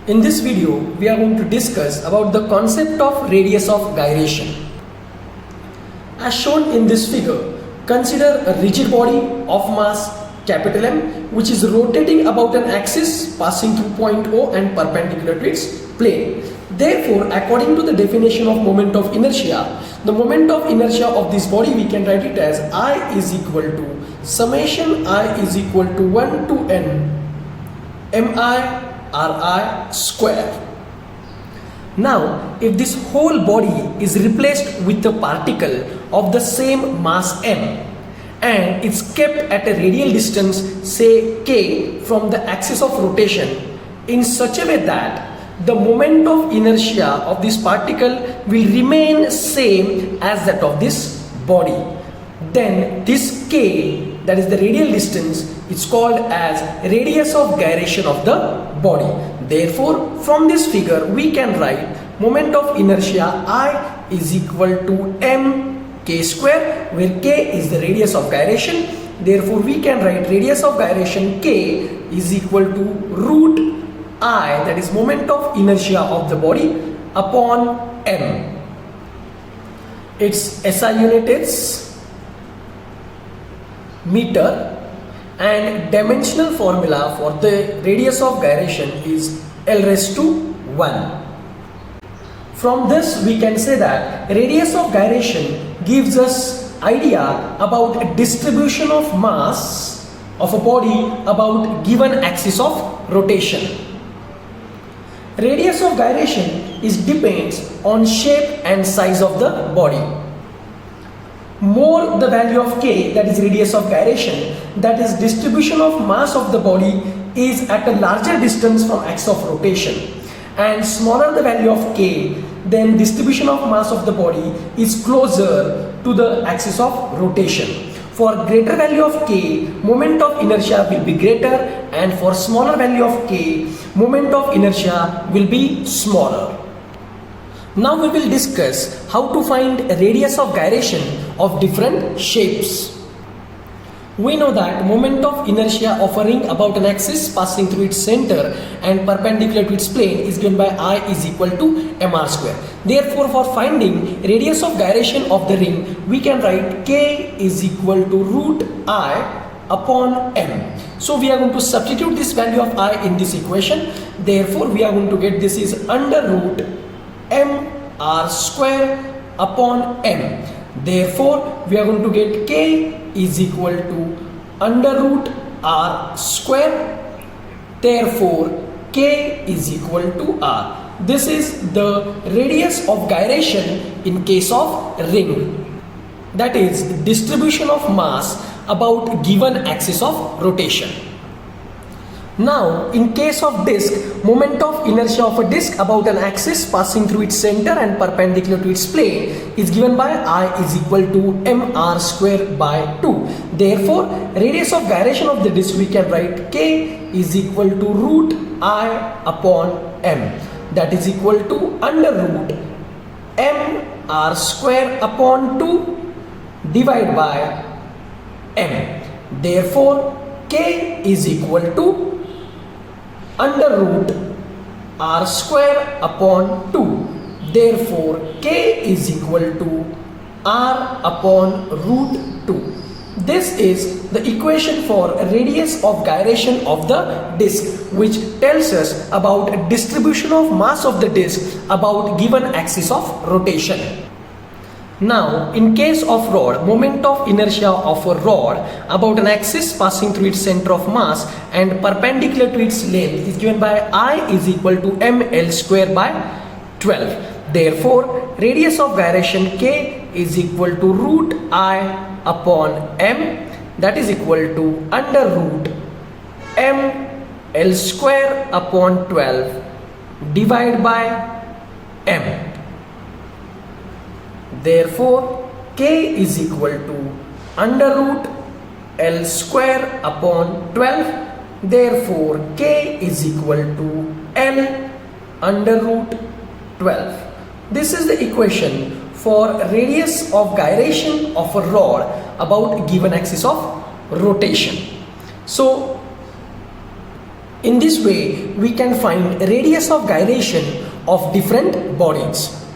In this video, we are going to discuss about the concept of radius of gyration. As shown in this figure, consider a rigid body of mass capital M which is rotating about an axis passing through point O and perpendicular to its plane. Therefore, according to the definition of moment of inertia, the moment of inertia of this body we can write it as I is equal to summation I is equal to 1 to n mi Ri square. Now, if this whole body is replaced with a particle of the same mass m and it's kept at a radial distance, say k, from the axis of rotation in such a way that the moment of inertia of this particle will remain same as that of this body, then this k, that is the radial distance, is called as radius of gyration of the body. Therefore, from this figure we can write moment of inertia I is equal to mk square, where k is the radius of gyration. Therefore, we can write radius of gyration k is equal to root I, that is moment of inertia of the body, upon m. Its SI unit is meter and dimensional formula for the radius of gyration is L raised to 1. From this we can say that radius of gyration gives us idea about distribution of mass of a body about given axis of rotation. Radius of gyration depends on shape and size of the body. More the value of k, that is radius of gyration, that is distribution of mass of the body, is at a larger distance from axis of rotation, and smaller the value of k, then distribution of mass of the body is closer to the axis of rotation. For greater value of k, moment of inertia will be greater, and for smaller value of k, moment of inertia will be smaller. Now we will discuss how to find radius of gyration of different shapes. We know that moment of inertia of a ring about an axis passing through its center and perpendicular to its plane is given by I is equal to mr square. Therefore, for finding radius of gyration of the ring, we can write k is equal to root I upon m. So we are going to substitute this value of I in this equation. Therefore, we are going to get this is under root mr square upon m. Therefore, we are going to get k is equal to under root r square. Therefore, k is equal to r. This is the radius of gyration in case of ring. That is distribution of mass about given axis of rotation. Now, in case of disk, moment of inertia of a disk about an axis passing through its center and perpendicular to its plane is given by I is equal to mr square by 2. Therefore, radius of gyration of the disk we can write k is equal to root I upon m. That is equal to under root mr square upon 2 divided by m. Therefore, k is equal to under root r square upon 2. Therefore, k is equal to r upon root 2. This is the equation for radius of gyration of the disk, which tells us about distribution of mass of the disk about given axis of rotation. Now, in case of rod, moment of inertia of a rod about an axis passing through its center of mass and perpendicular to its length is given by I is equal to ml square by 12. Therefore, radius of gyration k is equal to root I upon m, that is equal to under root ml square upon 12 divided by m. Therefore, k is equal to under root L square upon 12. Therefore, k is equal to L under root 12. This is the equation for radius of gyration of a rod about given axis of rotation. So, In this way, we can find radius of gyration of different bodies.